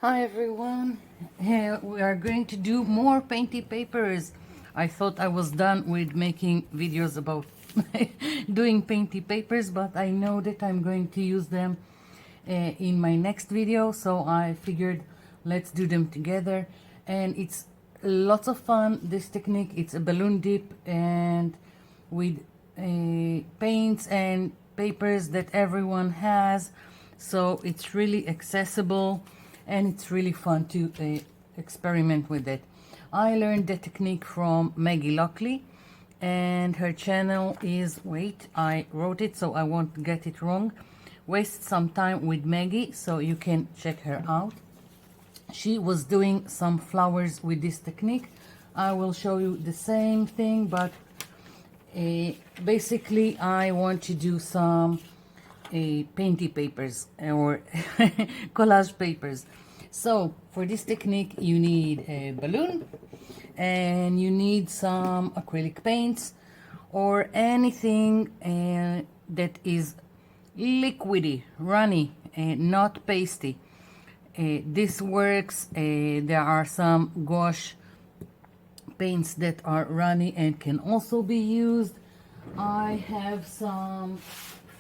Hi everyone, we are going to do more Painty papers. I thought I was done with making videos about doing Painty papers, but I know that I'm going to use them in my next video, so I figured let's do them together. And it's lots of fun, this technique. It's a balloon dip and with paints and papers that everyone has, so it's really accessible and it's really fun to experiment with it. I learned the technique from Maggie Lockley, and her channel is, wait, I wrote it so I won't get it wrong, Waste Some Time with Maggie, so you can check her out. She was doing some flowers with this technique. I will show you the same thing, but basically I want to do some Painty papers or collage papers. So for this technique you need a balloon and you need some acrylic paints or anything that is liquidy, runny, not pasty. This works. There are some gouache paints that are runny and can also be used. I have some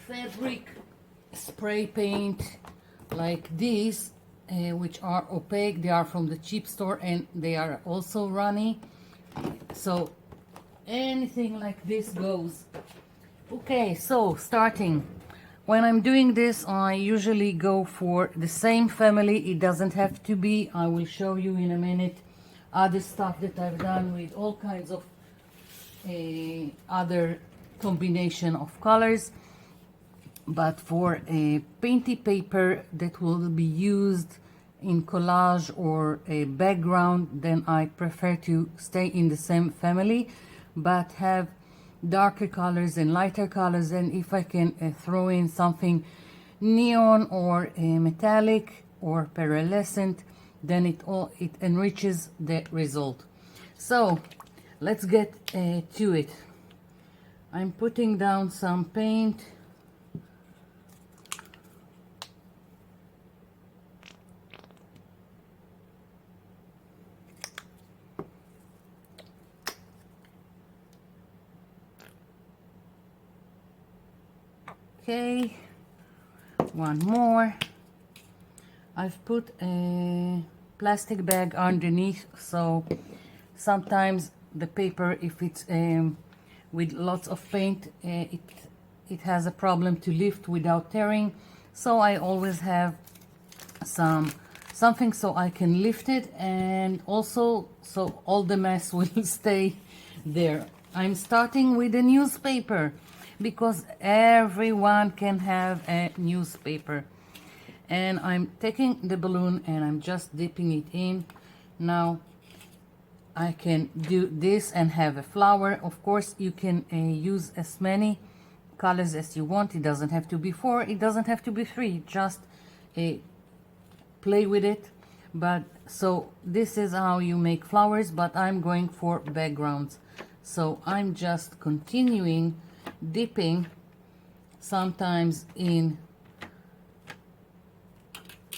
fabric spray paint like these, which are opaque. They are from the cheap store and they are also runny, so anything like this goes. Okay, so starting, when I'm doing this I usually go for the same family. It doesn't have to be. I will show you in a minute other stuff that I've done with all kinds of other combination of colors. But for a Painty paper that will be used in collage or a background, then I prefer to stay in the same family but have darker colors and lighter colors. And if I can throw in something neon or metallic or pearlescent, then it enriches the result. So let's get to it. I'm putting down some paint. Okay, one more. I've put a plastic bag underneath, so sometimes the paper, if it's with lots of paint, it has a problem to lift without tearing. So I always have something so I can lift it, and also so all the mess will stay there. I'm starting with a newspaper because everyone can have a newspaper. And I'm taking the balloon and I'm just dipping it in. Now I can do this and have a flower. Of course you can use as many colors as you want. It doesn't have to be 4, it doesn't have to be 3, just play with it. But so this is how you make flowers, but I'm going for backgrounds. So I'm just continuing dipping, sometimes in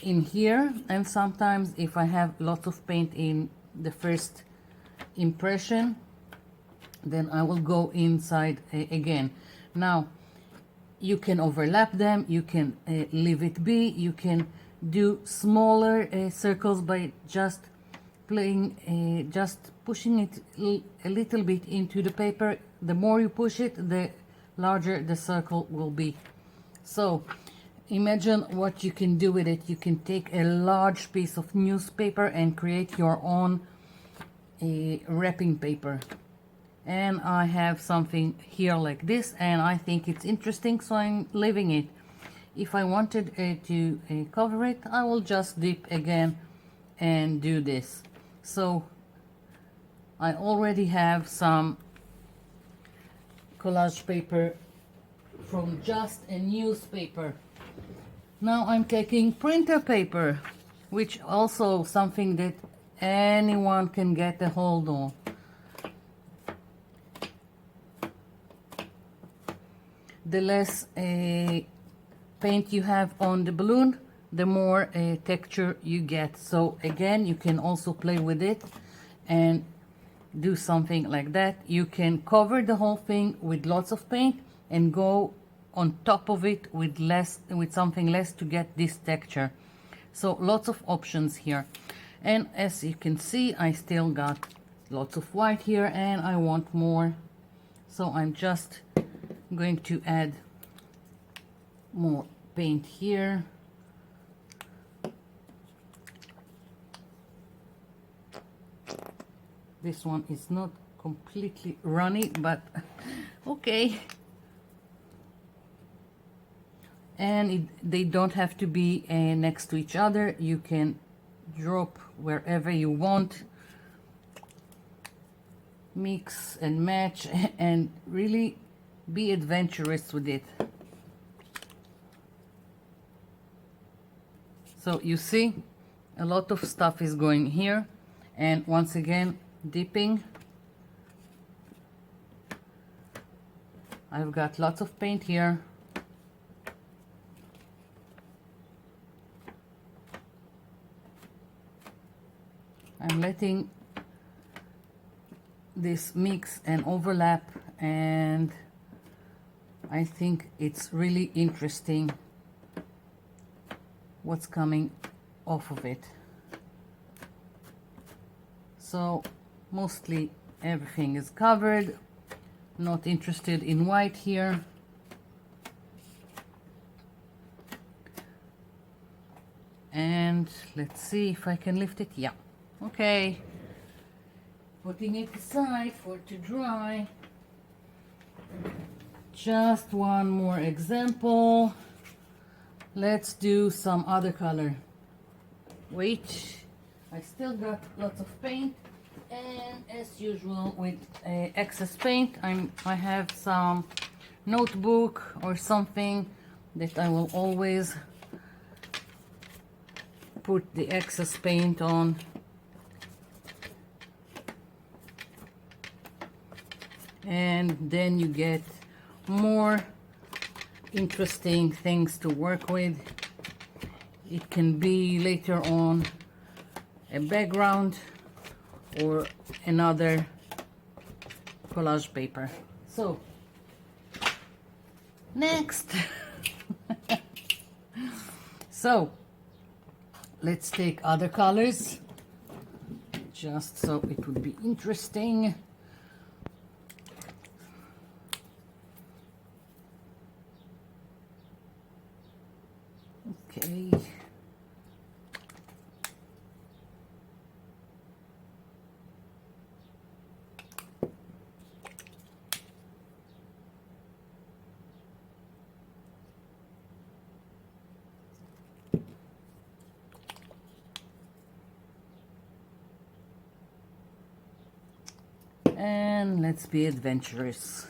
here, and sometimes if I have lots of paint in the first impression, then I will go inside again. Now you can overlap them, you can leave it be, you can do smaller circles by just playing, just pushing it a little bit into the paper. The more you push it, the larger the circle will be. So imagine what you can do with it. You can take a large piece of newspaper and create your own wrapping paper. And I have something here like this and I think it's interesting, so I'm leaving it. If I wanted to cover it, I will just dip again and do this. So I already have some collage paper from just a newspaper. Now I'm taking printer paper, which also something that anyone can get a hold on. The less paint you have on the balloon, the more texture you get. So again, you can also play with it and do something like that. You can cover the whole thing with lots of paint and go on top of it with something less to get this texture. So lots of options here. And as you can see, I still got lots of white here and I want more. So I'm just going to add more paint here. This one is not completely runny, but okay. And they don't have to be next to each other. You can drop wherever you want, mix and match, and really be adventurous with it. So you see, a lot of stuff is going here, and once again, dipping. I've got lots of paint here. I'm letting this mix and overlap, and I think it's really interesting what's coming off of it. So mostly everything is covered. Not interested in white here. And let's see if I can lift it. Yeah. Okay, putting it aside for it to dry. Just one more example. Let's do some other color. Wait, I still got lots of paint, and as usual with excess paint, I have some notebook or something that I will always put the excess paint on. And then you get more interesting things to work with. It can be later on a background or another collage paper. So next so let's take other colors just so it would be interesting. Okay. And let's be adventurous.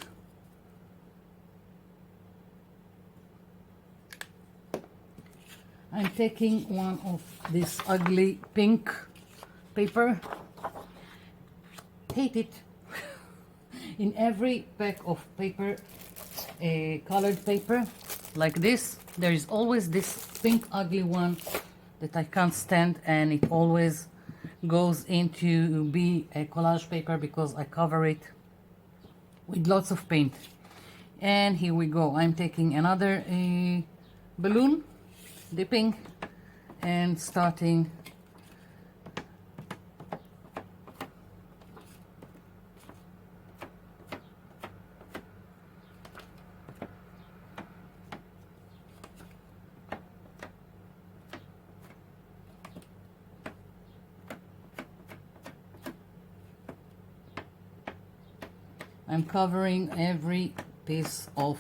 I'm taking one of this ugly pink paper. Hate it. In every pack of paper, colored paper like this, there is always this pink ugly one that I can't stand, and it always goes into be a collage paper because I cover it with lots of paint. And here we go. I'm taking another balloon, dipping and starting I'm covering every piece of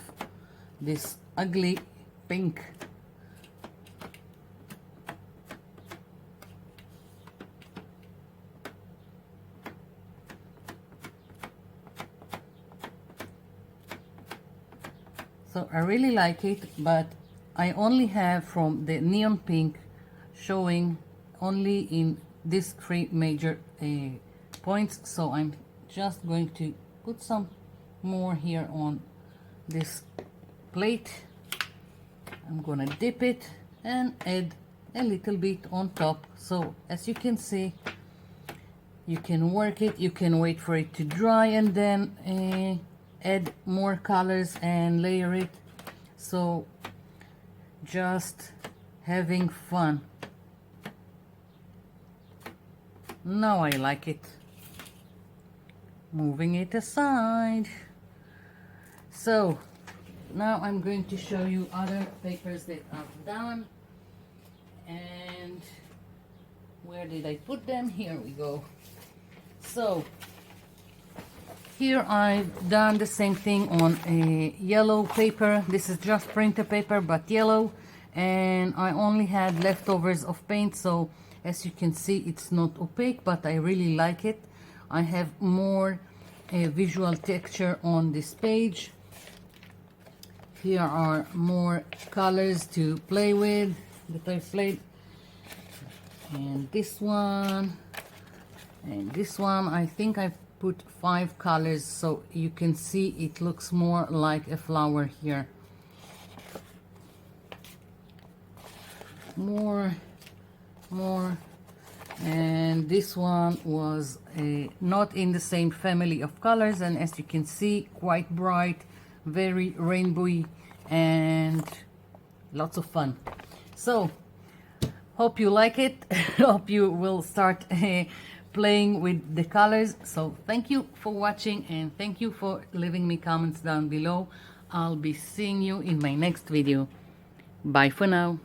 this ugly pink. So I really like it, but I only have from the neon pink showing only in these three major points. So I'm just going to put some more here on this plate. I'm gonna dip it and add a little bit on top. So as you can see, you can work it, you can wait for it to dry, and then add more colors and layer it. So just having fun. Now I like it. Moving it aside. So now I'm going to show you other papers that I've done. And where did I put them? Here we go. So here I've done the same thing on a yellow paper. This is just printer paper but yellow, and I only had leftovers of paint, so as you can see it's not opaque, but I really like it. I have more visual texture on this page. Here are more colors to play with that I've played, and this one and this one. I think I've put 5 colors, so you can see it looks more like a flower here. More, and this one was not in the same family of colors, and as you can see, quite bright, very rainbowy, and lots of fun. So hope you like it. Hope you will start playing with the colors. So thank you for watching, and thank you for leaving me comments down below. I'll be seeing you in my next video. Bye for now.